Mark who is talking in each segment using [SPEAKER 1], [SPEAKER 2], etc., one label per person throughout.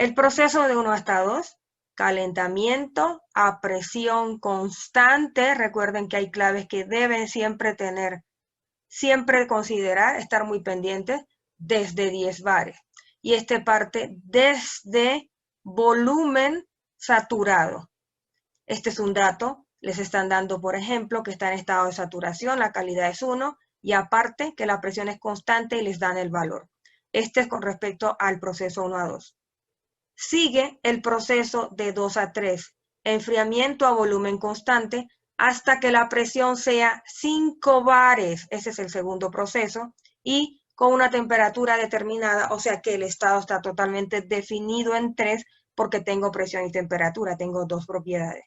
[SPEAKER 1] El proceso de 1 hasta 2, calentamiento a presión constante. Recuerden que hay claves que deben siempre considerar, estar muy pendientes, desde 10 bares. Y parte desde volumen saturado. Este es un dato, les están dando, por ejemplo, que está en estado de saturación, la calidad es 1, y aparte que la presión es constante y les dan el valor. Este es con respecto al proceso 1 a 2. Sigue el proceso de 2 a 3, enfriamiento a volumen constante hasta que la presión sea 5 bares. Ese es el segundo proceso y con una temperatura determinada, o sea que el estado está totalmente definido en 3 porque tengo presión y temperatura, tengo dos propiedades.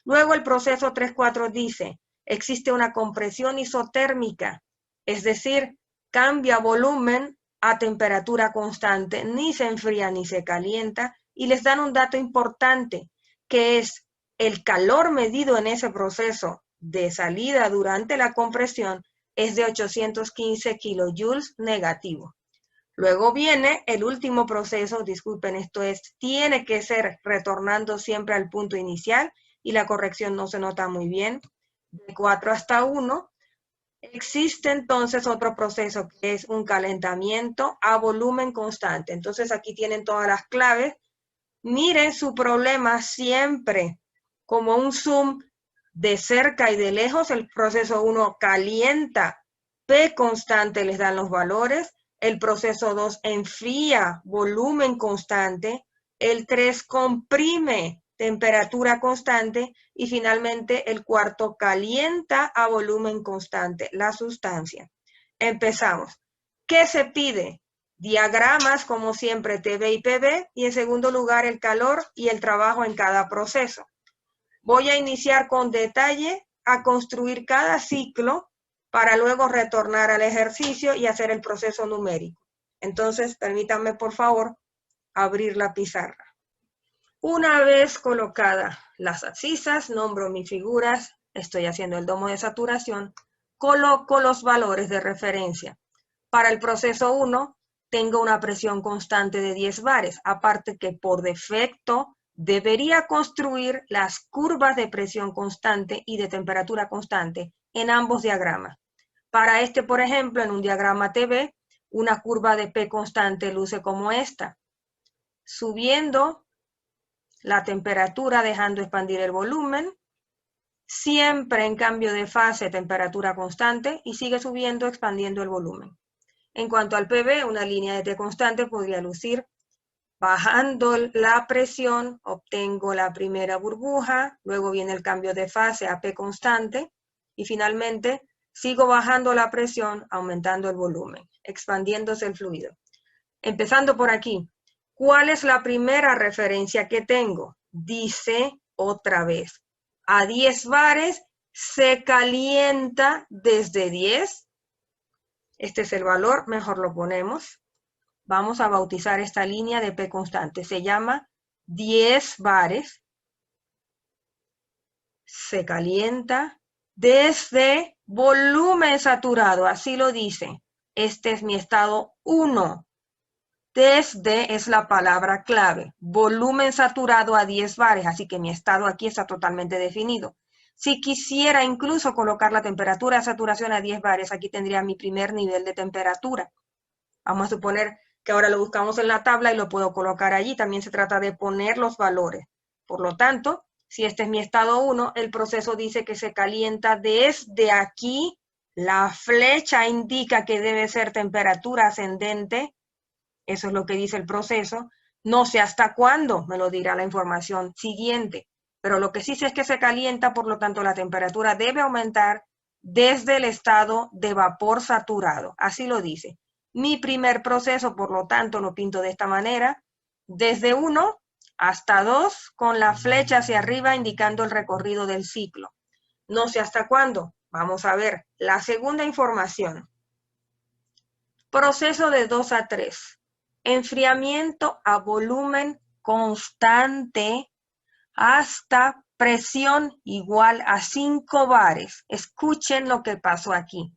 [SPEAKER 1] Luego el proceso 3-4 dice, existe una compresión isotérmica, es decir, cambia volumen a temperatura constante, ni se enfría ni se calienta, y les dan un dato importante, que es el calor medido en ese proceso de salida durante la compresión es de 815 kilojoules negativo. Luego viene el último proceso, disculpen, tiene que ser retornando siempre al punto inicial, y la corrección no se nota muy bien, de 4 hasta 1, existe entonces otro proceso que es un calentamiento a volumen constante. Entonces aquí tienen todas las claves. Miren su problema siempre como un zoom de cerca y de lejos. El proceso 1 calienta, P constante les dan los valores. El proceso 2 enfría, volumen constante. El 3 comprime, temperatura constante. Y finalmente el cuarto calienta a volumen constante, la sustancia. Empezamos. ¿Qué se pide? Diagramas, como siempre, TB y PB, y en segundo lugar el calor y el trabajo en cada proceso. Voy a iniciar con detalle a construir cada ciclo para luego retornar al ejercicio y hacer el proceso numérico. Entonces, permítanme, por favor, abrir la pizarra. Una vez colocadas las abscisas, nombro mis figuras, estoy haciendo el domo de saturación, coloco los valores de referencia. Para el proceso 1, tengo una presión constante de 10 bares, aparte que por defecto debería construir las curvas de presión constante y de temperatura constante en ambos diagramas. Para por ejemplo, en un diagrama TB, una curva de P constante luce como esta, subiendo la temperatura dejando expandir el volumen, siempre en cambio de fase temperatura constante y sigue subiendo expandiendo el volumen. En cuanto al PB, una línea de T constante podría lucir bajando la presión, obtengo la primera burbuja, luego viene el cambio de fase a P constante y finalmente sigo bajando la presión, aumentando el volumen, expandiéndose el fluido. Empezando por aquí, ¿cuál es la primera referencia que tengo? Dice otra vez, a 10 bares se calienta desde 10. Este es el valor, mejor lo ponemos. Vamos a bautizar esta línea de P constante. Se llama 10 bares. Se calienta desde volumen saturado, así lo dice. Este es mi estado 1. Desde es la palabra clave. Volumen saturado a 10 bares, así que mi estado aquí está totalmente definido. Si quisiera incluso colocar la temperatura de saturación a 10 bares, aquí tendría mi primer nivel de temperatura. Vamos a suponer que ahora lo buscamos en la tabla y lo puedo colocar allí. También se trata de poner los valores. Por lo tanto, si este es mi estado 1, el proceso dice que se calienta desde aquí. La flecha indica que debe ser temperatura ascendente. Eso es lo que dice el proceso. No sé hasta cuándo, me lo dirá la información siguiente. Pero lo que sí sé es que se calienta, por lo tanto la temperatura debe aumentar desde el estado de vapor saturado. Así lo dice. Mi primer proceso, por lo tanto, lo pinto de esta manera, desde 1 hasta 2, con la flecha hacia arriba indicando el recorrido del ciclo. No sé hasta cuándo. Vamos a ver la segunda información. Proceso de 2 a 3. Enfriamiento a volumen constante hasta presión igual a 5 bares. Escuchen lo que pasó aquí.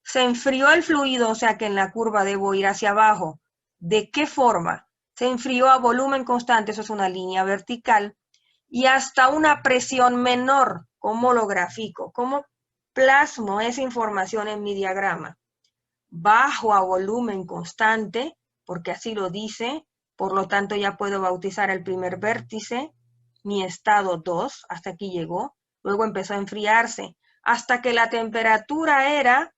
[SPEAKER 1] Se enfrió el fluido, o sea que en la curva debo ir hacia abajo. ¿De qué forma? se enfrió a volumen constante, eso es una línea vertical, y hasta una presión menor. ¿Cómo lo grafico? ¿Cómo plasmo esa información en mi diagrama? Bajo a volumen constante, porque así lo dice, por lo tanto ya puedo bautizar el primer vértice, mi estado 2, hasta aquí llegó, luego empezó a enfriarse, hasta que la temperatura era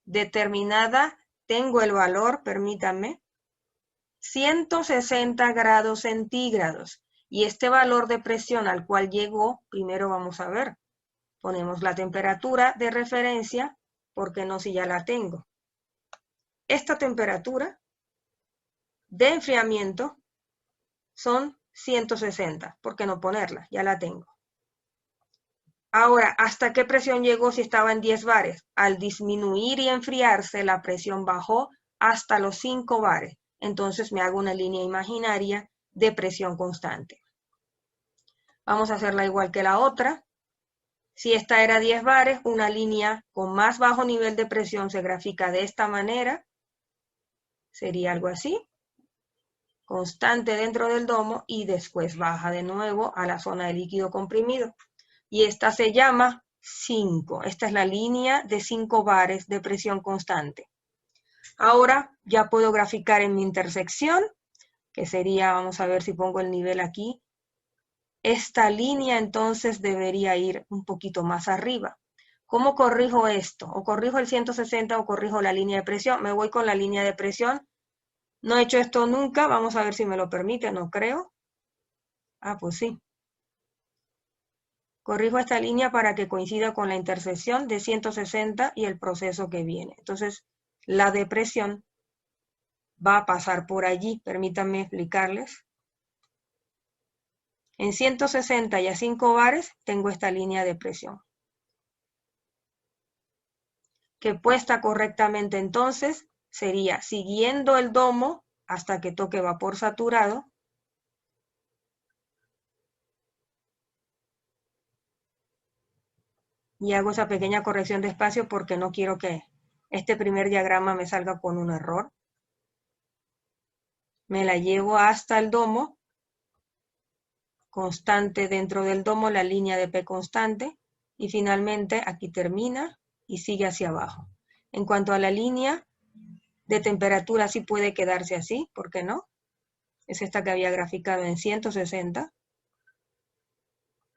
[SPEAKER 1] determinada, tengo el valor, permítanme, 160 grados centígrados, y este valor de presión al cual llegó, primero vamos a ver, ponemos la temperatura de referencia, porque no si ya la tengo. Esta temperatura de enfriamiento son 160. ¿Por qué no ponerla? Ya la tengo. Ahora, ¿hasta qué presión llegó si estaba en 10 bares? Al disminuir y enfriarse, la presión bajó hasta los 5 bares. Entonces me hago una línea imaginaria de presión constante. Vamos a hacerla igual que la otra. Si esta era 10 bares, una línea con más bajo nivel de presión se grafica de esta manera. Sería algo así. Constante dentro del domo y después baja de nuevo a la zona de líquido comprimido. Y esta se llama 5. Esta es la línea de 5 bares de presión constante. Ahora ya puedo graficar en mi intersección, que sería, vamos a ver si pongo el nivel aquí. Esta línea entonces debería ir un poquito más arriba. ¿Cómo corrijo esto? O corrijo el 160 o corrijo la línea de presión. Me voy con la línea de presión. No he hecho esto nunca. Vamos a ver si me lo permite. No creo. Ah, pues sí. Corrijo esta línea para que coincida con la intersección de 160 y el proceso que viene. Entonces, la depresión va a pasar por allí. Permítanme explicarles. En 160 y a 5 bares tengo esta línea de presión. Que puesta correctamente entonces sería siguiendo el domo hasta que toque vapor saturado. Y hago esa pequeña corrección de espacio porque no quiero que este primer diagrama me salga con un error. Me la llevo hasta el domo. Constante dentro del domo, la línea de P constante. Y finalmente aquí termina y sigue hacia abajo. En cuanto a la línea de temperatura, sí puede quedarse así, ¿por qué no? Es esta que había graficado en 160.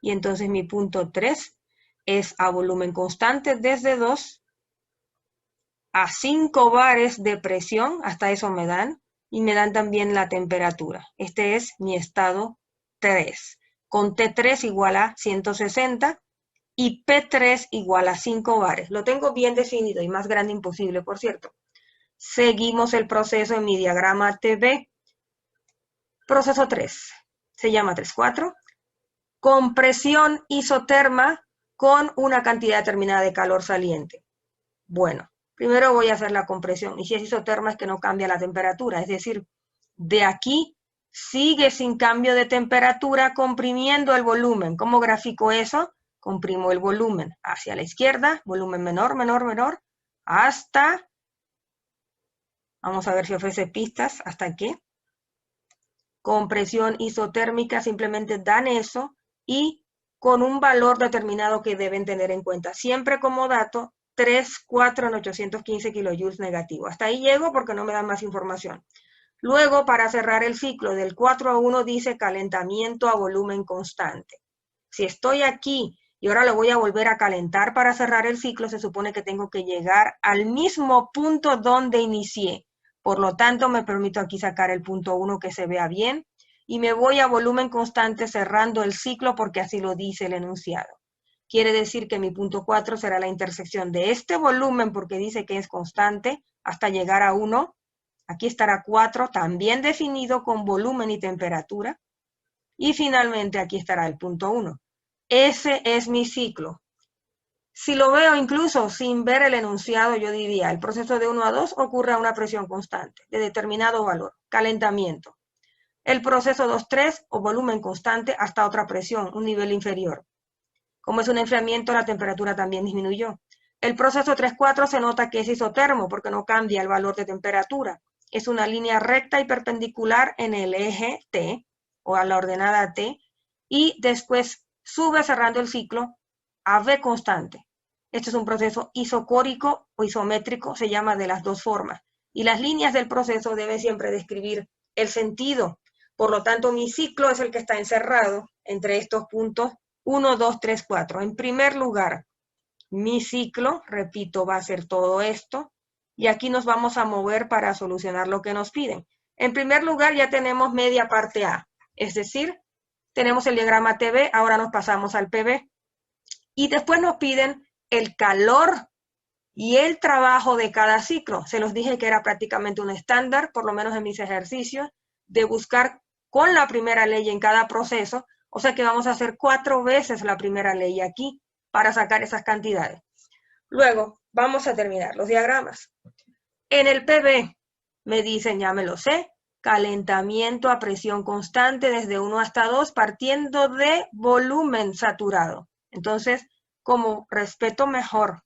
[SPEAKER 1] Y entonces mi punto 3 es a volumen constante desde 2 a 5 bares de presión, hasta eso me dan, y me dan también la temperatura. Este es mi estado 3, con T3 igual a 160 y P3 igual a 5 bares. Lo tengo bien definido y más grande imposible, por cierto. Seguimos el proceso en mi diagrama TB. Proceso 3, se llama 3-4. Compresión isoterma con una cantidad determinada de calor saliente. Bueno, primero voy a hacer la compresión. Y si es isoterma es que no cambia la temperatura. Es decir, de aquí sigue sin cambio de temperatura comprimiendo el volumen. ¿Cómo grafico eso? Comprimo el volumen hacia la izquierda, volumen menor, menor, menor, hasta, vamos a ver si ofrece pistas, hasta aquí. Compresión isotérmica, simplemente dan eso y con un valor determinado que deben tener en cuenta. Siempre como dato, 3,4 en 815 kilojoules negativo. Hasta ahí llego porque no me dan más información. Luego, para cerrar el ciclo del 4-1, dice calentamiento a volumen constante. Si estoy aquí y ahora lo voy a volver a calentar para cerrar el ciclo, se supone que tengo que llegar al mismo punto donde inicié. Por lo tanto, me permito aquí sacar el punto 1 que se vea bien y me voy a volumen constante cerrando el ciclo porque así lo dice el enunciado. Quiere decir que mi punto 4 será la intersección de este volumen porque dice que es constante hasta llegar a 1. Aquí estará 4 también definido con volumen y temperatura. Y finalmente aquí estará el punto 1. Ese es mi ciclo. Si lo veo incluso sin ver el enunciado, yo diría, el proceso de 1 a 2 ocurre a una presión constante de determinado valor, calentamiento. El proceso 2-3 o volumen constante hasta otra presión, un nivel inferior. Como es un enfriamiento, la temperatura también disminuyó. El proceso 3-4 se nota que es isotermo porque no cambia el valor de temperatura. es una línea recta y perpendicular en el eje T, o a la ordenada T, y después sube cerrando el ciclo a V constante. Este es un proceso isocórico o isométrico, se llama de las dos formas. Y las líneas del proceso deben siempre describir el sentido. Por lo tanto, mi ciclo es el que está encerrado entre estos puntos 1, 2, 3, 4. En primer lugar, mi ciclo, repito, va a ser todo esto. Y aquí nos vamos a mover para solucionar lo que nos piden. En primer lugar, ya tenemos media parte A. Es decir, tenemos el diagrama TV, ahora nos pasamos al PV. Y después nos piden el calor y el trabajo de cada ciclo. Se los dije que era prácticamente un estándar, por lo menos en mis ejercicios, de buscar con la primera ley en cada proceso. O sea que vamos a hacer 4 veces la primera ley aquí para sacar esas cantidades. Luego, vamos a terminar los diagramas. En el PV me dicen, ya me lo sé, calentamiento a presión constante desde 1 hasta 2, partiendo de volumen saturado. Entonces, como respeto mejor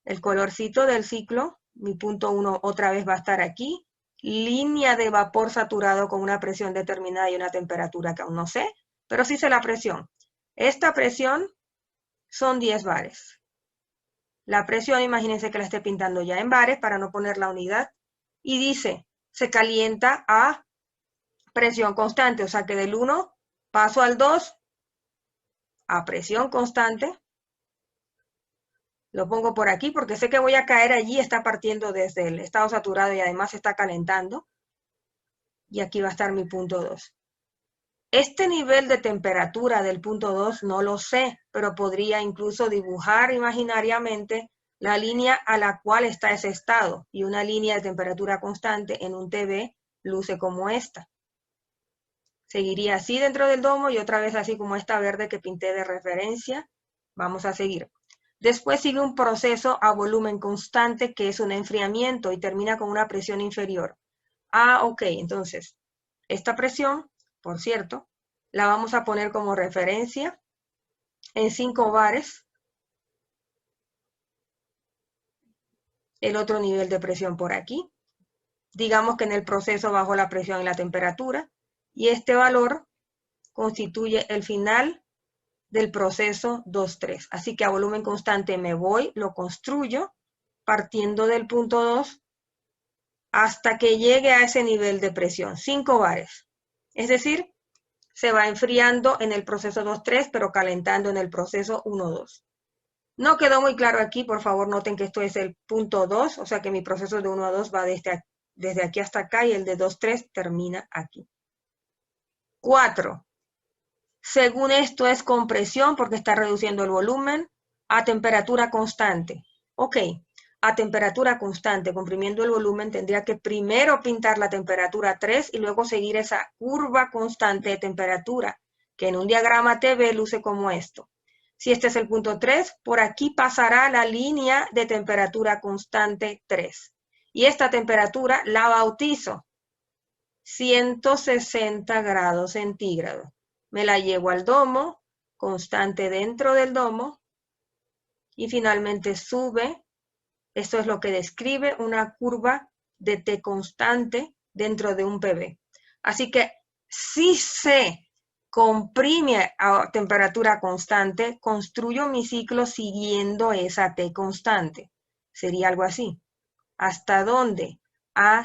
[SPEAKER 1] el colorcito del ciclo, mi punto 1 otra vez va a estar aquí, línea de vapor saturado con una presión determinada y una temperatura que aún no sé, pero sí sé la presión. Esta presión son 10 bares. La presión, imagínense que la esté pintando ya en bares para no poner la unidad, y dice, se calienta a presión constante, o sea que del 1 paso al 2 a presión constante. Lo pongo por aquí porque sé que voy a caer allí, está partiendo desde el estado saturado y además está calentando. Y aquí va a estar mi punto 2. Este nivel de temperatura del punto 2 no lo sé, pero podría incluso dibujar imaginariamente la línea a la cual está ese estado. Y una línea de temperatura constante en un TV luce como esta. Seguiría así dentro del domo y otra vez así como esta verde que pinté de referencia. Vamos a seguir. Después sigue un proceso a volumen constante que es un enfriamiento y termina con una presión inferior. Ok, entonces, esta presión, por cierto, la vamos a poner como referencia en 5 bares. El otro nivel de presión por aquí. Digamos que en el proceso bajo la presión y la temperatura. Y este valor constituye el final del proceso 2,3. Así que a volumen constante me voy, lo construyo, partiendo del punto 2 hasta que llegue a ese nivel de presión, 5 bares. Es decir, se va enfriando en el proceso 2,3, pero calentando en el proceso 1,2. No quedó muy claro aquí, por favor noten que esto es el punto 2, o sea que mi proceso de 1 a 2 va desde aquí hasta acá y el de 2,3 termina aquí. 4. Según esto es compresión porque está reduciendo el volumen a temperatura constante. Ok, a temperatura constante, comprimiendo el volumen, tendría que primero pintar la temperatura 3 y luego seguir esa curva constante de temperatura, que en un diagrama TV luce como esto. Si este es el punto 3, por aquí pasará la línea de temperatura constante 3. Y esta temperatura la bautizo 160 grados centígrados. Me la llevo al domo, constante dentro del domo, y finalmente sube. Esto es lo que describe una curva de T constante dentro de un PV. Así que si se comprime a temperatura constante, construyo mi ciclo siguiendo esa T constante. Sería algo así. ¿Hasta dónde?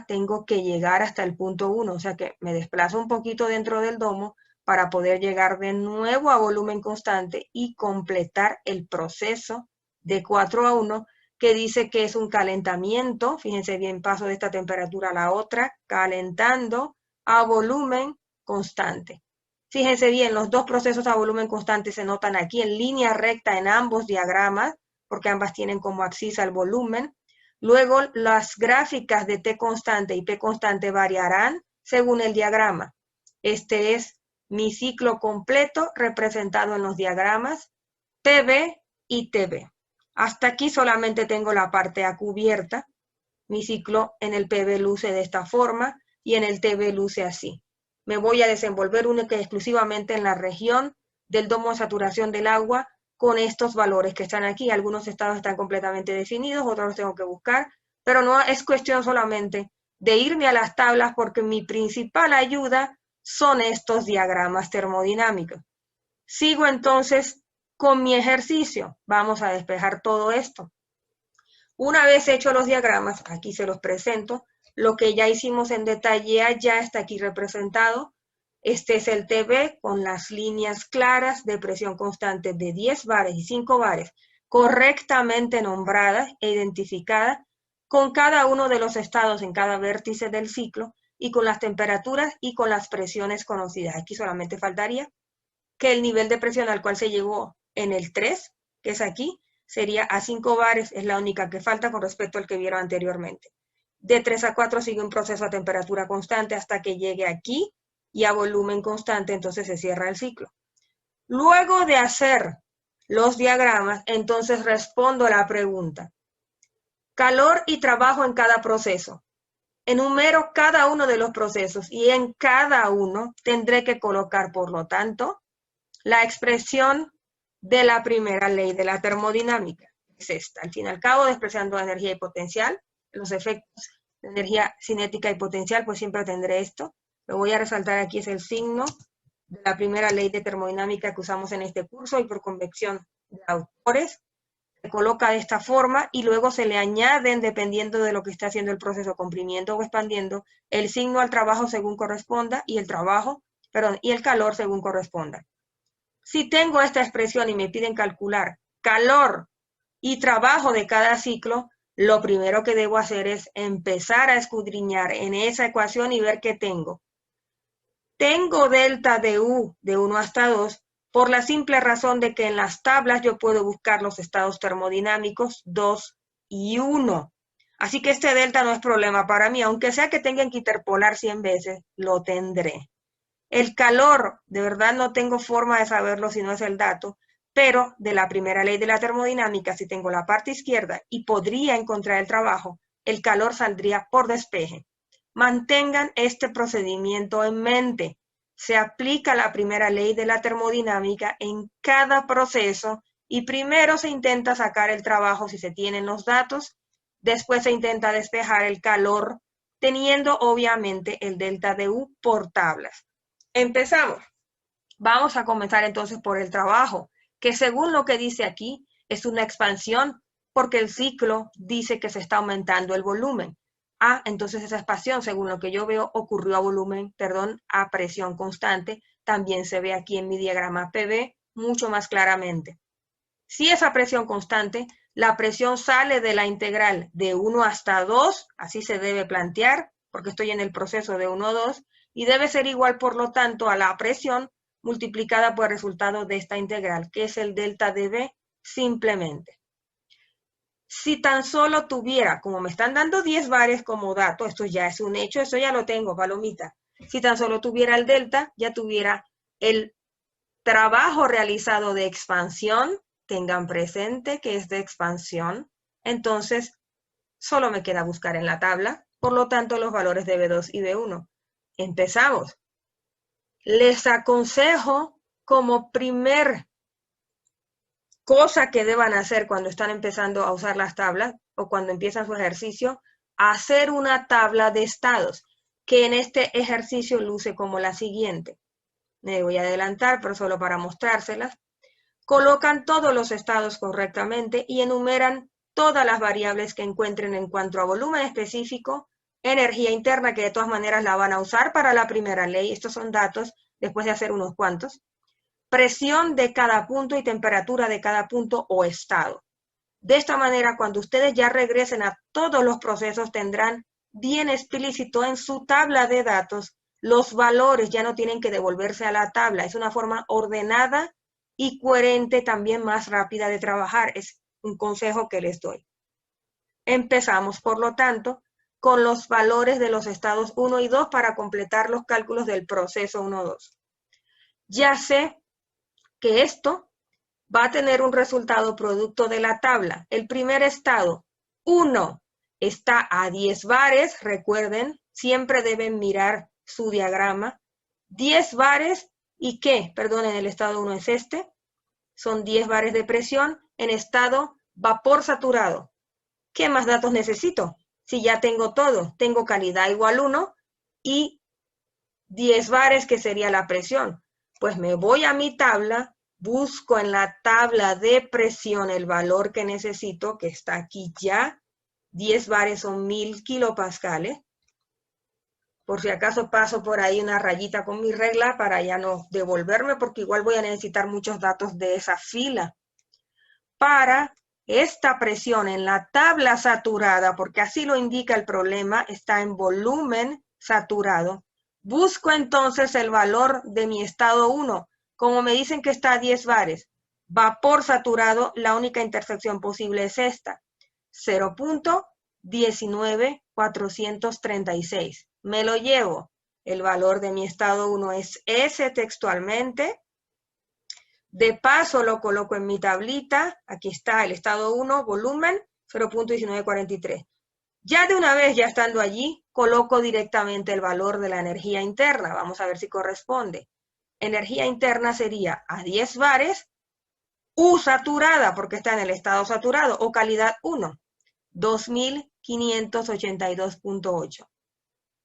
[SPEAKER 1] Tengo que llegar hasta el punto 1, o sea que me desplazo un poquito dentro del domo para poder llegar de nuevo a volumen constante y completar el proceso de 4 a 1, que dice que es un calentamiento. Fíjense bien, paso de esta temperatura a la otra, calentando a volumen constante. Fíjense bien, los dos procesos a volumen constante se notan aquí en línea recta en ambos diagramas, porque ambas tienen como abscisa el volumen. Luego, las gráficas de T constante y P constante variarán según el diagrama. Este es mi ciclo completo representado en los diagramas PV y TV. Hasta aquí solamente tengo la parte A cubierta. Mi ciclo en el PV luce de esta forma y en el TV luce así. Me voy a desenvolver única y exclusivamente en la región del domo de saturación del agua con estos valores que están aquí. Algunos estados están completamente definidos, otros los tengo que buscar, pero no es cuestión solamente de irme a las tablas porque mi principal ayuda son estos diagramas termodinámicos. Sigo entonces con mi ejercicio. Vamos a despejar todo esto. Una vez hechos los diagramas, aquí se los presento, lo que ya hicimos en detalle ya está aquí representado. Este es el TB con las líneas claras de presión constante de 10 bares y 5 bares, correctamente nombradas e identificadas, con cada uno de los estados en cada vértice del ciclo y con las temperaturas y con las presiones conocidas. Aquí solamente faltaría que el nivel de presión al cual se llegó en el 3, que es aquí, sería a 5 bares, es la única que falta con respecto al que vieron anteriormente. De 3 a 4 sigue un proceso a temperatura constante hasta que llegue aquí y a volumen constante, entonces se cierra el ciclo. Luego de hacer los diagramas, entonces respondo a la pregunta. Calor y trabajo en cada proceso. Enumero cada uno de los procesos y en cada uno tendré que colocar, por lo tanto, la expresión de la primera ley de la termodinámica. Es esta. Al fin y al cabo, despreciando energía y potencial, los efectos de energía cinética y potencial, pues siempre tendré esto. Lo voy a resaltar aquí, es el signo de la primera ley de termodinámica que usamos en este curso y por convección de autores. Se coloca de esta forma y luego se le añaden, dependiendo de lo que está haciendo el proceso, comprimiendo o expandiendo, el signo al trabajo según corresponda y el calor según corresponda. Si tengo esta expresión y me piden calcular calor y trabajo de cada ciclo, lo primero que debo hacer es empezar a escudriñar en esa ecuación y ver qué tengo. Tengo delta de U de 1 hasta 2 por la simple razón de que en las tablas yo puedo buscar los estados termodinámicos 2 y 1. Así que este delta no es problema para mí, aunque sea que tengan que interpolar 100 veces, lo tendré. El calor, de verdad no tengo forma de saberlo si no es el dato, pero de la primera ley de la termodinámica, si tengo la parte izquierda y podría encontrar el trabajo, el calor saldría por despeje. Mantengan este procedimiento en mente. Se aplica la primera ley de la termodinámica en cada proceso y primero se intenta sacar el trabajo si se tienen los datos, después se intenta despejar el calor, teniendo obviamente el delta de U por tablas. Empezamos. Vamos a comenzar entonces por el trabajo, que según lo que dice aquí, es una expansión, porque el ciclo dice que se está aumentando el volumen. Entonces esa expansión, según lo que yo veo, ocurrió a presión constante. También se ve aquí en mi diagrama PV mucho más claramente. Si es a presión constante, la presión sale de la integral de 1 hasta 2, así se debe plantear, porque estoy en el proceso de 1 a 2, y debe ser igual, por lo tanto, a la presión multiplicada por el resultado de esta integral, que es el delta de B simplemente. Si tan solo tuviera, como me están dando 10 bares como dato, esto ya es un hecho, eso ya lo tengo, palomita. Si tan solo tuviera el delta, ya tuviera el trabajo realizado de expansión, tengan presente que es de expansión, entonces solo me queda buscar en la tabla, por lo tanto los valores de B2 y B1. Empezamos. Les aconsejo como primer cosa que deban hacer cuando están empezando a usar las tablas o cuando empiezan su ejercicio, hacer una tabla de estados, que en este ejercicio luce como la siguiente. Me voy a adelantar, pero solo para mostrárselas. Colocan todos los estados correctamente y enumeran todas las variables que encuentren en cuanto a volumen específico, energía interna, que de todas maneras la van a usar para la primera ley. Estos son datos después de hacer unos cuantos. Presión de cada punto y temperatura de cada punto o estado. De esta manera, cuando ustedes ya regresen a todos los procesos, tendrán bien explícito en su tabla de datos los valores, ya no tienen que devolverse a la tabla. Es una forma ordenada y coherente, también más rápida de trabajar. Es un consejo que les doy. Empezamos, por lo tanto, con los valores de los estados 1 y 2 para completar los cálculos del proceso 1-2. Ya sé que esto va a tener un resultado producto de la tabla. El primer estado, 1, está a 10 bares. Recuerden, siempre deben mirar su diagrama. 10 bares, ¿y qué? Perdonen, el estado 1 es este. Son 10 bares de presión en estado vapor saturado. ¿Qué más datos necesito? Si ya tengo todo, tengo calidad igual 1 y 10 bares, que sería la presión. Pues me voy a mi tabla, busco en la tabla de presión el valor que necesito, que está aquí ya. 10 bares son 1000 kilopascales. Por si acaso paso por ahí una rayita con mi regla para ya no devolverme, porque igual voy a necesitar muchos datos de esa fila. Para esta presión en la tabla saturada, porque así lo indica el problema, está en volumen saturado. Busco entonces el valor de mi estado 1. Como me dicen que está a 10 bares, vapor saturado, la única intersección posible es esta, 0.19436. Me lo llevo. El valor de mi estado 1 es ese textualmente. De paso lo coloco en mi tablita. Aquí está el estado 1, volumen 0.1943. Ya de una vez, ya estando allí, coloco directamente el valor de la energía interna. Vamos a ver si corresponde. Energía interna sería a 10 bares, U saturada, porque está en el estado saturado, o calidad 1, 2582.8.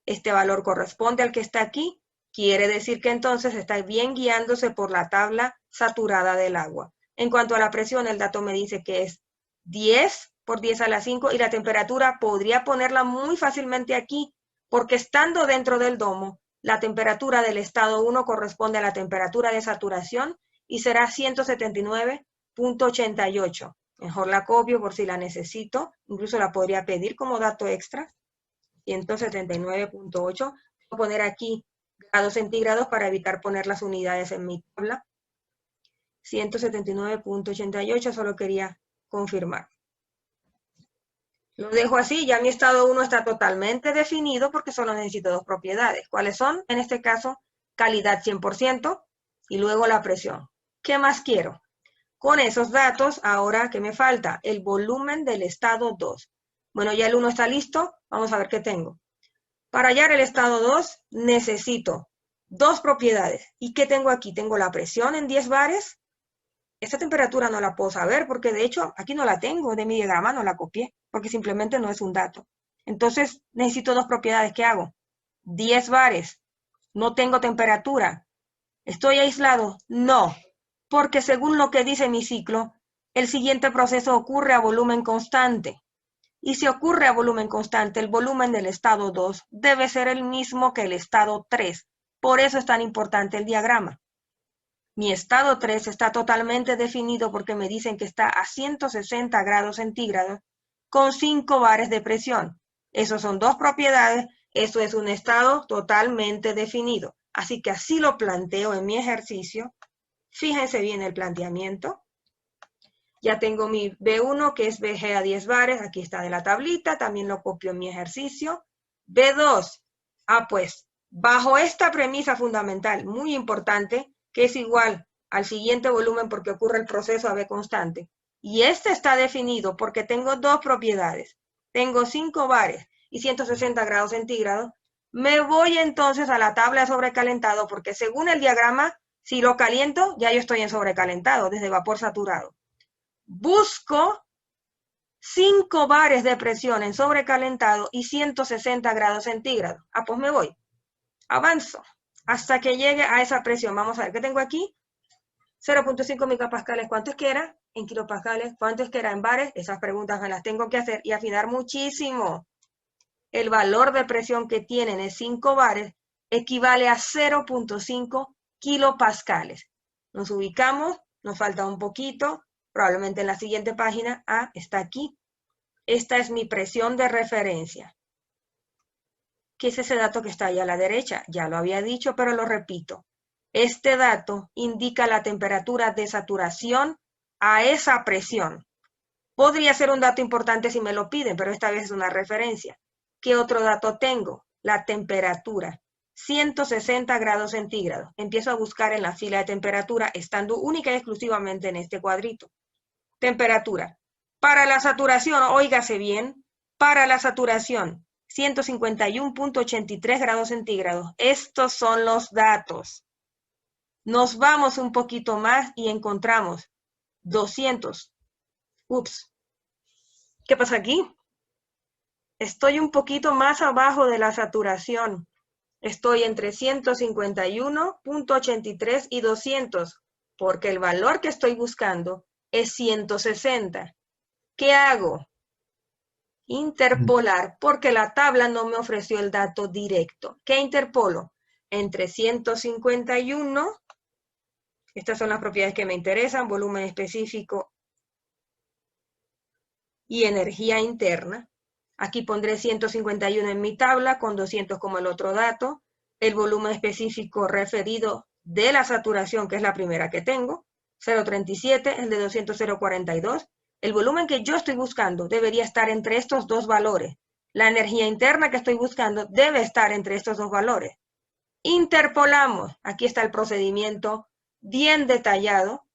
[SPEAKER 1] Este valor corresponde al que está aquí. Quiere decir que entonces está bien guiándose por la tabla saturada del agua. En cuanto a la presión, el dato me dice que es 10 por 10 a la 5 y la temperatura podría ponerla muy fácilmente aquí, porque estando dentro del domo, la temperatura del estado 1 corresponde a la temperatura de saturación y será 179.88. Mejor la copio por si la necesito, incluso la podría pedir como dato extra. 179.8. Voy a poner aquí grados centígrados para evitar poner las unidades en mi tabla. 179.88, solo quería confirmar. Lo dejo así, ya mi estado 1 está totalmente definido porque solo necesito dos propiedades. ¿Cuáles son? En este caso, calidad 100% y luego la presión. ¿Qué más quiero? Con esos datos, ahora, ¿qué me falta? El volumen del estado 2. Bueno, ya el 1 está listo, vamos a ver qué tengo. Para hallar el estado 2 necesito dos propiedades. ¿Y qué tengo aquí? Tengo la presión en 10 bares. Esta temperatura no la puedo saber porque de hecho aquí no la tengo, de mi diagrama no la copié, porque simplemente no es un dato. Entonces necesito dos propiedades. ¿Qué hago? 10 bares. No tengo temperatura. ¿Estoy aislado? No, porque según lo que dice mi ciclo, el siguiente proceso ocurre a volumen constante. Y si ocurre a volumen constante, el volumen del estado 2 debe ser el mismo que el estado 3. Por eso es tan importante el diagrama. Mi estado 3 está totalmente definido porque me dicen que está a 160 grados centígrados con 5 bares de presión. Esos son dos propiedades, eso es un estado totalmente definido. Así que así lo planteo en mi ejercicio. Fíjense bien el planteamiento. Ya tengo mi B1, que es BG a 10 bares, aquí está de la tablita, también lo copio en mi ejercicio. B2, pues, bajo esta premisa fundamental, muy importante, que es igual al siguiente volumen porque ocurre el proceso a B constante. Y este está definido porque tengo dos propiedades. Tengo 5 bares y 160 grados centígrados. Me voy entonces a la tabla de sobrecalentado porque según el diagrama, si lo caliento, ya yo estoy en sobrecalentado, desde vapor saturado. Busco 5 bares de presión en sobrecalentado y 160 grados centígrados. Pues me voy. Avanzo hasta que llegue a esa presión. Vamos a ver, ¿qué tengo aquí? 0.5 megapascales. ¿Cuánto es que era en kilopascales? ¿Cuánto es que era en bares? Esas preguntas me las tengo que hacer y afinar muchísimo. El valor de presión que tienen es 5 bares, equivale a 0.5 kilopascales. Nos ubicamos, nos falta un poquito. Probablemente en la siguiente página, está aquí. Esta es mi presión de referencia. ¿Qué es ese dato que está ahí a la derecha? Ya lo había dicho, pero lo repito. Este dato indica la temperatura de saturación a esa presión. Podría ser un dato importante si me lo piden, pero esta vez es una referencia. ¿Qué otro dato tengo? La temperatura. 160 grados centígrados. Empiezo a buscar en la fila de temperatura, estando única y exclusivamente en este cuadrito. Temperatura. Para la saturación, óigase bien, para la saturación, 151.83 grados centígrados. Estos son los datos. Nos vamos un poquito más y encontramos 200. Ups. ¿Qué pasa aquí? Estoy un poquito más abajo de la saturación. Estoy entre 151.83 y 200, porque el valor que estoy buscando es 160. ¿Qué hago? Interpolar, porque la tabla no me ofreció el dato directo. ¿Qué interpolo? Entre 151, estas son las propiedades que me interesan, volumen específico y energía interna. Aquí pondré 151 en mi tabla con 200 como el otro dato. El volumen específico referido de la saturación, que es la primera que tengo, 0,37, el de 200, 0,42. El volumen que yo estoy buscando debería estar entre estos dos valores. La energía interna que estoy buscando debe estar entre estos dos valores. Interpolamos. Aquí está el procedimiento bien detallado.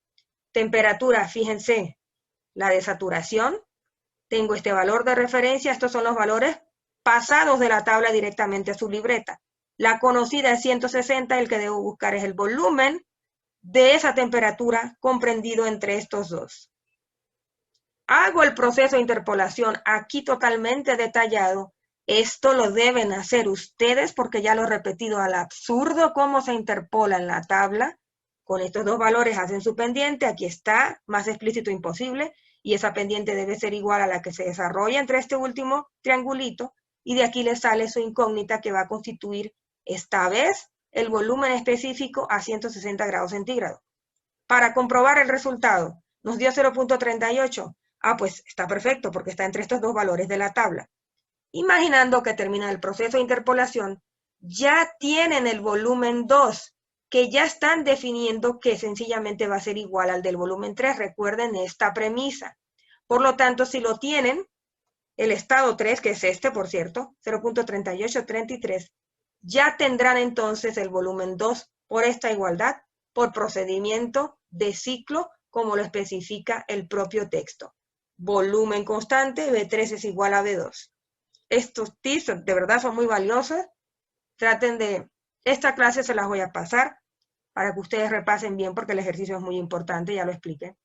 [SPEAKER 1] Temperatura, fíjense, la de saturación. Tengo este valor de referencia, estos son los valores pasados de la tabla directamente a su libreta. La conocida es 160, el que debo buscar es el volumen de esa temperatura comprendido entre estos dos. Hago el proceso de interpolación aquí totalmente detallado. Esto lo deben hacer ustedes porque ya lo he repetido al absurdo cómo se interpola en la tabla. Con estos dos valores hacen su pendiente, aquí está, más explícito imposible, y esa pendiente debe ser igual a la que se desarrolla entre este último triangulito, y de aquí le sale su incógnita que va a constituir esta vez el volumen específico a 160 grados centígrados. Para comprobar el resultado, nos dio 0,38. Ah, pues está perfecto porque está entre estos dos valores de la tabla. Imaginando que termina el proceso de interpolación, ya tienen el volumen 2, que ya están definiendo que sencillamente va a ser igual al del volumen 3. Recuerden esta premisa. Por lo tanto, si lo tienen, el estado 3, que es este, por cierto, 0,3833, ya tendrán entonces el volumen 2 por esta igualdad, por procedimiento de ciclo, como lo especifica el propio texto. Volumen constante, B3 es igual a B2. Estos tips de verdad son muy valiosos. Traten de... Esta clase se las voy a pasar para que ustedes repasen bien porque el ejercicio es muy importante, ya lo expliqué.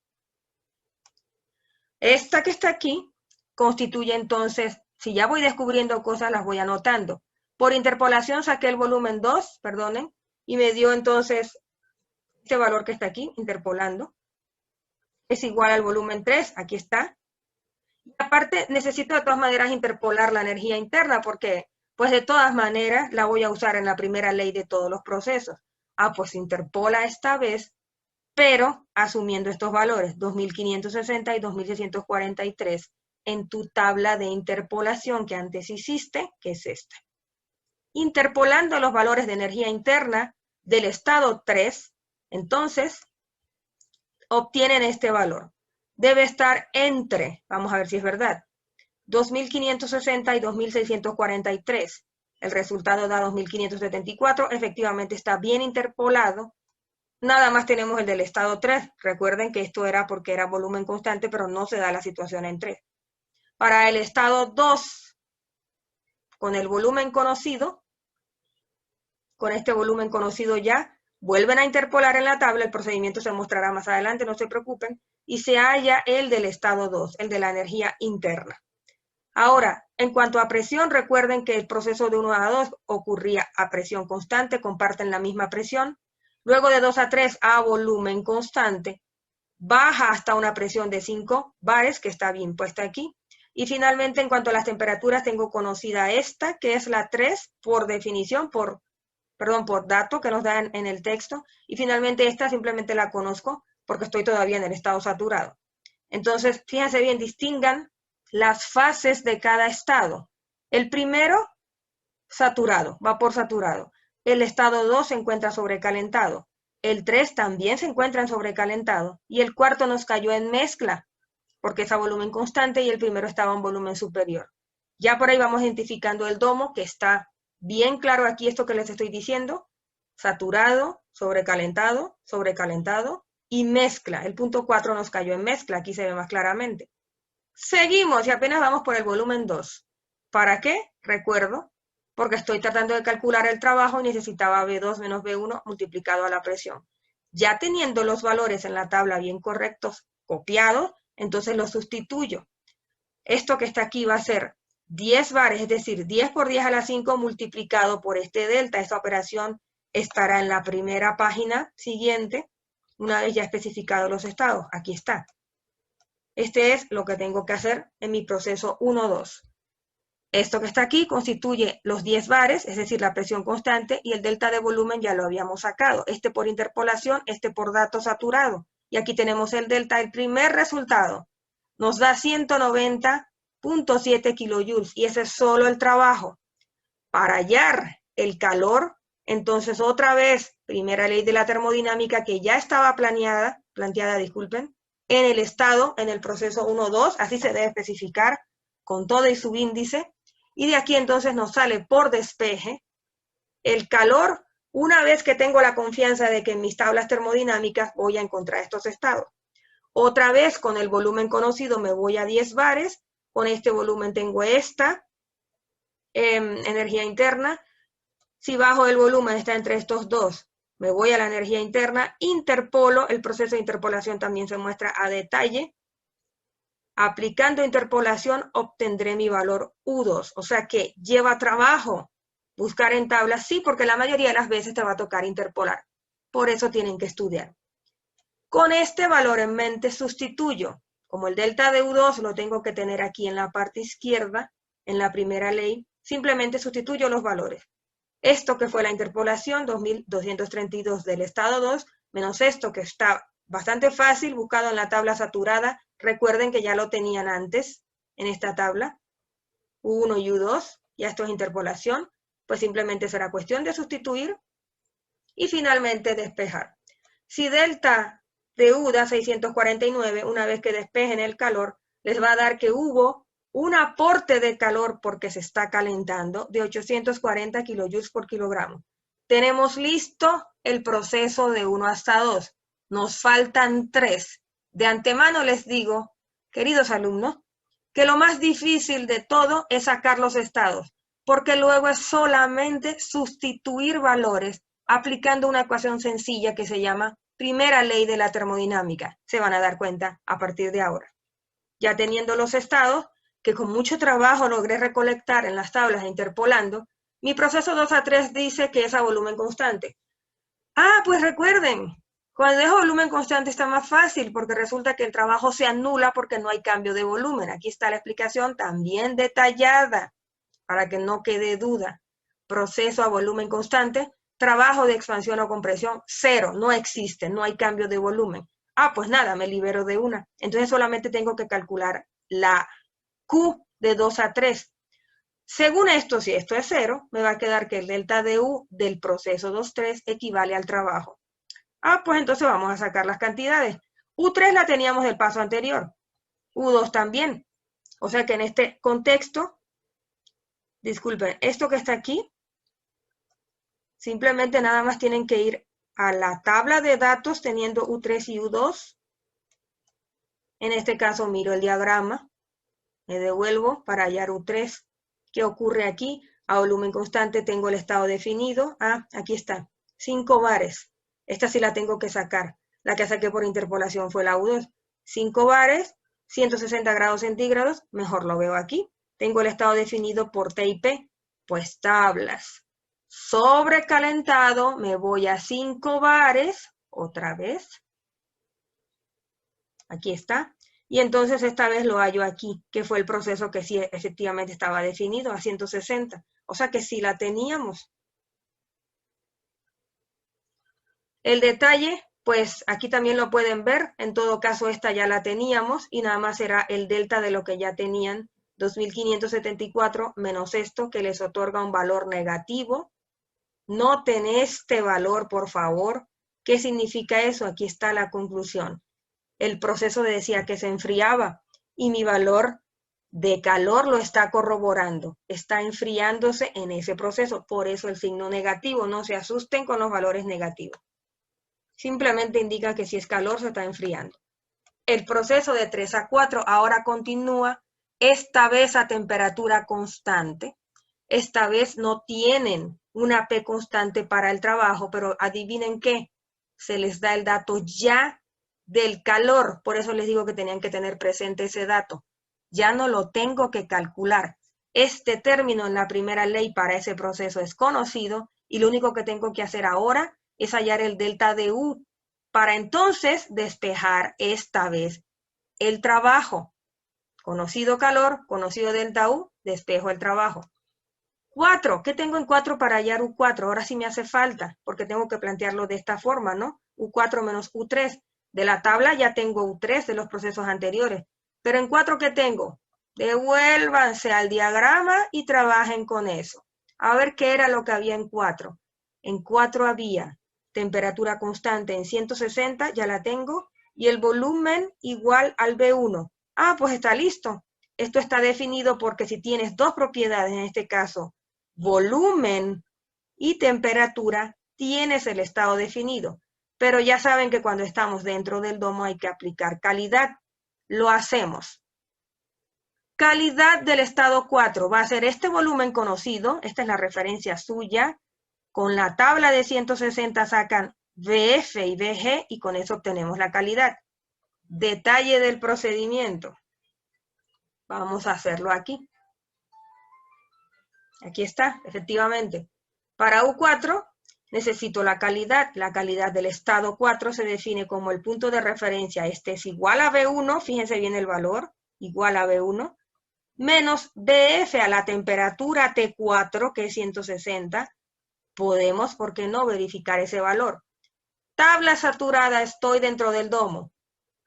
[SPEAKER 1] Esta que está aquí constituye entonces, si ya voy descubriendo cosas, las voy anotando. Por interpolación saqué el volumen 2, perdonen, y me dio entonces este valor que está aquí, interpolando. Es igual al volumen 3, aquí está. Y aparte, necesito de todas maneras interpolar la energía interna porque, pues de todas maneras, la voy a usar en la primera ley de todos los procesos. Ah, pues interpola esta vez, pero asumiendo estos valores, 2560 y 2643, en tu tabla de interpolación que antes hiciste, que es esta. Interpolando los valores de energía interna del estado 3, entonces, obtienen este valor. Debe estar entre, vamos a ver si es verdad, 2560 y 2643. El resultado da 2574, efectivamente está bien interpolado. Nada más tenemos el del estado 3. Recuerden que esto era porque era volumen constante, pero no se da la situación en 3. Para el estado 2, con el volumen conocido, con este volumen conocido ya, vuelven a interpolar en la tabla, el procedimiento se mostrará más adelante, no se preocupen, y se halla el del estado 2, el de la energía interna. Ahora, en cuanto a presión, recuerden que el proceso de 1 a 2 ocurría a presión constante, comparten la misma presión. Luego de 2 a 3 a volumen constante, baja hasta una presión de 5 bares, que está bien puesta aquí. Y finalmente, en cuanto a las temperaturas, tengo conocida esta, que es la 3 por definición, por dato que nos dan en el texto. Y finalmente esta simplemente la conozco porque estoy todavía en el estado saturado. Entonces, fíjense bien, distingan las fases de cada estado. El primero, saturado, vapor saturado. El estado 2 se encuentra sobrecalentado. El 3 también se encuentra en sobrecalentado. Y el cuarto nos cayó en mezcla, porque es a volumen constante y el primero estaba en volumen superior. Ya por ahí vamos identificando el domo, que está bien claro aquí esto que les estoy diciendo. Saturado, sobrecalentado, sobrecalentado y mezcla. El punto 4 nos cayó en mezcla, aquí se ve más claramente. Seguimos y apenas vamos por el volumen 2. ¿Para qué? Recuerdo, porque estoy tratando de calcular el trabajo y necesitaba B2 menos B1 multiplicado a la presión. Ya teniendo los valores en la tabla bien correctos, copiados, entonces los sustituyo. Esto que está aquí va a ser 10 bares, es decir, 10 por 10 a la 5 multiplicado por este delta. Esta operación estará en la primera página siguiente, una vez ya especificados los estados. Aquí está. Este es lo que tengo que hacer en mi proceso 1-2. Esto que está aquí constituye los 10 bares, es decir, la presión constante, y el delta de volumen ya lo habíamos sacado. Este por interpolación, este por dato saturado. Y aquí tenemos el delta, el primer resultado. Nos da 190.7 kilojoules, y ese es solo el trabajo. Para hallar el calor, entonces otra vez, primera ley de la termodinámica que ya estaba planteada, en el estado, en el proceso 1-2, así se debe especificar, con todo y subíndice, y de aquí entonces nos sale por despeje el calor, una vez que tengo la confianza de que en mis tablas termodinámicas voy a encontrar estos estados. Otra vez con el volumen conocido me voy a 10 bares, con este volumen tengo esta energía interna. Si bajo el volumen está entre estos dos, me voy a la energía interna, interpolo, el proceso de interpolación también se muestra a detalle. Aplicando interpolación obtendré mi valor U2, o sea que lleva trabajo buscar en tablas, sí, porque la mayoría de las veces te va a tocar interpolar. Por eso tienen que estudiar. Con este valor en mente sustituyo, como el delta de U2 lo tengo que tener aquí en la parte izquierda, en la primera ley, simplemente sustituyo los valores. Esto que fue la interpolación, 2232 del estado 2, menos esto que está bastante fácil, buscado en la tabla saturada. Recuerden que ya lo tenían antes en esta tabla, U1 y U2, ya esto es interpolación, pues simplemente será cuestión de sustituir y finalmente despejar. Si delta de U da 649, una vez que despejen el calor, les va a dar que hubo un aporte de calor porque se está calentando de 840 kilojoules por kilogramo. Tenemos listo el proceso de 1 hasta 2. Nos faltan 3. De antemano les digo, queridos alumnos, que lo más difícil de todo es sacar los estados, porque luego es solamente sustituir valores aplicando una ecuación sencilla que se llama primera ley de la termodinámica. Se van a dar cuenta a partir de ahora. Ya teniendo los estados, que con mucho trabajo logré recolectar en las tablas e interpolando, mi proceso 2 a 3 dice que es a volumen constante. Ah, pues recuerden, cuando dejo volumen constante está más fácil porque resulta que el trabajo se anula porque no hay cambio de volumen. Aquí está la explicación también detallada para que no quede duda. Proceso a volumen constante, trabajo de expansión o compresión, cero, no existe, no hay cambio de volumen. Ah, pues nada, me libero de una. Entonces solamente tengo que calcular la Q de 2 a 3. Según esto, si esto es 0, me va a quedar que el delta de U del proceso 2-3 equivale al trabajo. Ah, pues entonces vamos a sacar las cantidades. U3 la teníamos del paso anterior. U2 también. O sea que en este contexto, disculpen, esto que está aquí, simplemente nada más tienen que ir a la tabla de datos teniendo U3 y U2. En este caso miro el diagrama, me devuelvo para hallar U3. ¿Qué ocurre aquí? A volumen constante tengo el estado definido. Ah, aquí está, 5 bares. Esta sí la tengo que sacar. La que saqué por interpolación fue la U2. 5 bares, 160 grados centígrados, mejor lo veo aquí. Tengo el estado definido por T y P, pues tablas. Sobrecalentado, me voy a 5 bares, otra vez. Aquí está. Y entonces esta vez lo hallo aquí, que fue el proceso que sí efectivamente estaba definido a 160. O sea que sí la teníamos. El detalle, pues aquí también lo pueden ver. En todo caso, esta ya la teníamos y nada más será el delta de lo que ya tenían, 2574 menos esto que les otorga un valor negativo. Noten este valor, por favor. ¿Qué significa eso? Aquí está la conclusión. El proceso decía que se enfriaba y mi valor de calor lo está corroborando. Está enfriándose en ese proceso. Por eso el signo negativo. No se asusten con los valores negativos. Simplemente indica que si es calor se está enfriando. El proceso de 3 a 4 ahora continúa, esta vez a temperatura constante. Esta vez no tienen una P constante para el trabajo, pero adivinen qué, se les da el dato ya del calor. Por eso les digo que tenían que tener presente ese dato. Ya no lo tengo que calcular. Este término en la primera ley para ese proceso es conocido y lo único que tengo que hacer ahora es hallar el delta de U para entonces despejar esta vez el trabajo. Conocido calor, conocido delta U, despejo el trabajo. 4, ¿qué tengo en 4 para hallar U4? Ahora sí me hace falta, porque tengo que plantearlo de esta forma, ¿no? U4 menos U3. De la tabla ya tengo U3 de los procesos anteriores. Pero en 4, ¿qué tengo? Devuélvanse al diagrama y trabajen con eso. A ver qué era lo que había en 4. En 4 había temperatura constante en 160, ya la tengo, y el volumen igual al B1. Ah, pues está listo. Esto está definido porque si tienes dos propiedades, en este caso, volumen y temperatura, tienes el estado definido. Pero ya saben que cuando estamos dentro del domo hay que aplicar calidad. Lo hacemos. Calidad del estado 4 va a ser este volumen conocido, esta es la referencia suya. Con la tabla de 160 sacan VF y VG y con eso obtenemos la calidad. Detalle del procedimiento. Vamos a hacerlo aquí. Aquí está, efectivamente. Para U4 necesito la calidad. La calidad del estado 4 se define como el punto de referencia. Este es igual a B1, fíjense bien el valor, igual a B1, menos BF a la temperatura T4, que es 160. Podemos, ¿por qué no?, verificar ese valor. Tabla saturada, estoy dentro del domo.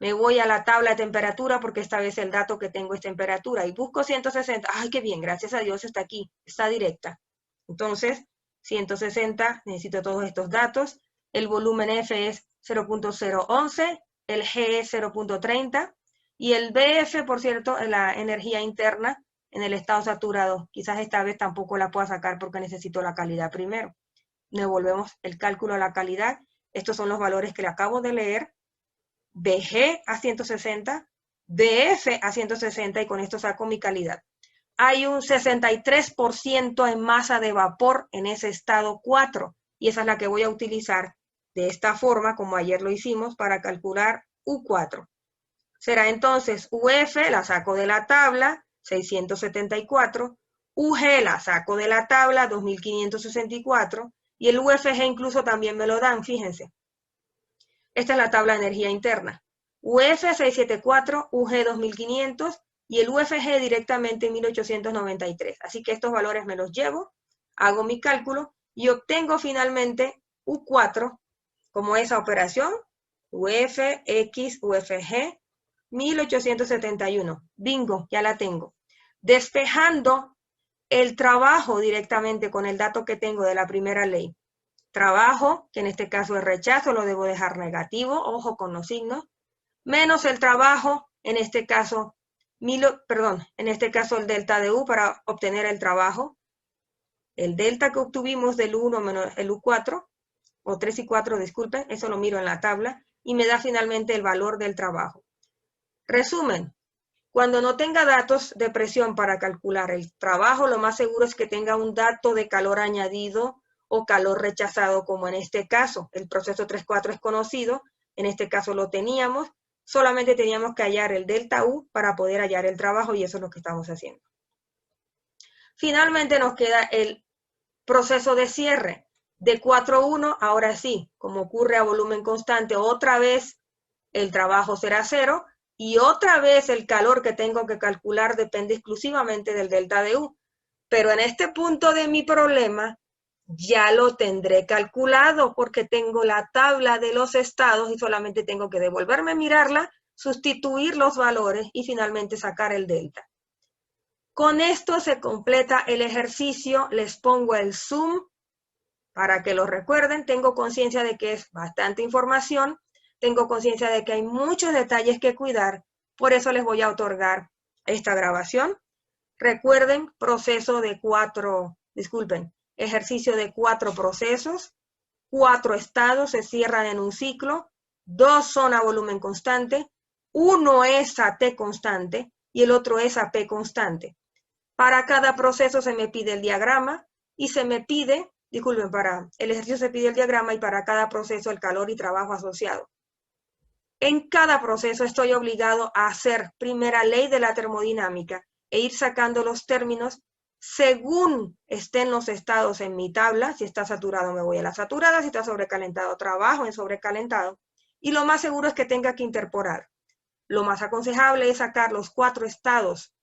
[SPEAKER 1] Me voy a la tabla de temperatura porque esta vez el dato que tengo es temperatura y busco 160. ¡Ay, qué bien! Gracias a Dios está aquí, está directa. Entonces, 160, necesito todos estos datos. El volumen F es 0.011, el G es 0.30 y el BF, por cierto, la energía interna en el estado saturado. Quizás esta vez tampoco la pueda sacar porque necesito la calidad primero. Devolvemos el cálculo a la calidad. Estos son los valores que le acabo de leer. BG a 160, BF a 160 y con esto saco mi calidad. Hay un 63% en masa de vapor en ese estado 4 y esa es la que voy a utilizar de esta forma, como ayer lo hicimos, para calcular U4. Será entonces UF, la saco de la tabla, 674, UG la saco de la tabla, 2564, y el UFG incluso también me lo dan, fíjense. Esta es la tabla de energía interna. UF 674, UG 2500 y el UFG directamente 1893. Así que estos valores me los llevo, hago mi cálculo y obtengo finalmente U4 como esa operación, UF, X, UFG, 1871. Bingo, ya la tengo. Despejando el trabajo directamente con el dato que tengo de la primera ley. Trabajo, que en este caso es rechazo, lo debo dejar negativo, ojo con los signos, menos el trabajo, en este caso, en este caso el delta de U para obtener el trabajo. El delta que obtuvimos del 1 menos el U4, o 3 y 4, disculpen, eso lo miro en la tabla, y me da finalmente el valor del trabajo. Resumen, cuando no tenga datos de presión para calcular el trabajo, lo más seguro es que tenga un dato de calor añadido o calor rechazado, como en este caso. El proceso 3.4 es conocido, en este caso lo teníamos, solamente teníamos que hallar el delta U para poder hallar el trabajo y eso es lo que estamos haciendo. Finalmente nos queda el proceso de cierre. De 4.1, ahora sí, como ocurre a volumen constante, otra vez el trabajo será 0 y otra vez el calor que tengo que calcular depende exclusivamente del delta de U. Pero en este punto de mi problema ya lo tendré calculado porque tengo la tabla de los estados y solamente tengo que devolverme a mirarla, sustituir los valores y finalmente sacar el delta. Con esto se completa el ejercicio, les pongo el zoom para que lo recuerden. Tengo conciencia de que es bastante información, tengo conciencia de que hay muchos detalles que cuidar, por eso les voy a otorgar esta grabación. Recuerden, ejercicio de 4 procesos, 4 estados se cierran en un ciclo, 2 son a volumen constante, 1 es a T constante y el otro es a P constante. Para cada proceso se me pide el diagrama y se me pide, para el ejercicio se pide el diagrama y para cada proceso el calor y trabajo asociado. En cada proceso estoy obligado a hacer primera ley de la termodinámica e ir sacando los términos según estén los estados en mi tabla. Si está saturado me voy a la saturada, si está sobrecalentado trabajo en sobrecalentado, y lo más seguro es que tenga que interpolar. Lo más aconsejable es sacar los 4 estados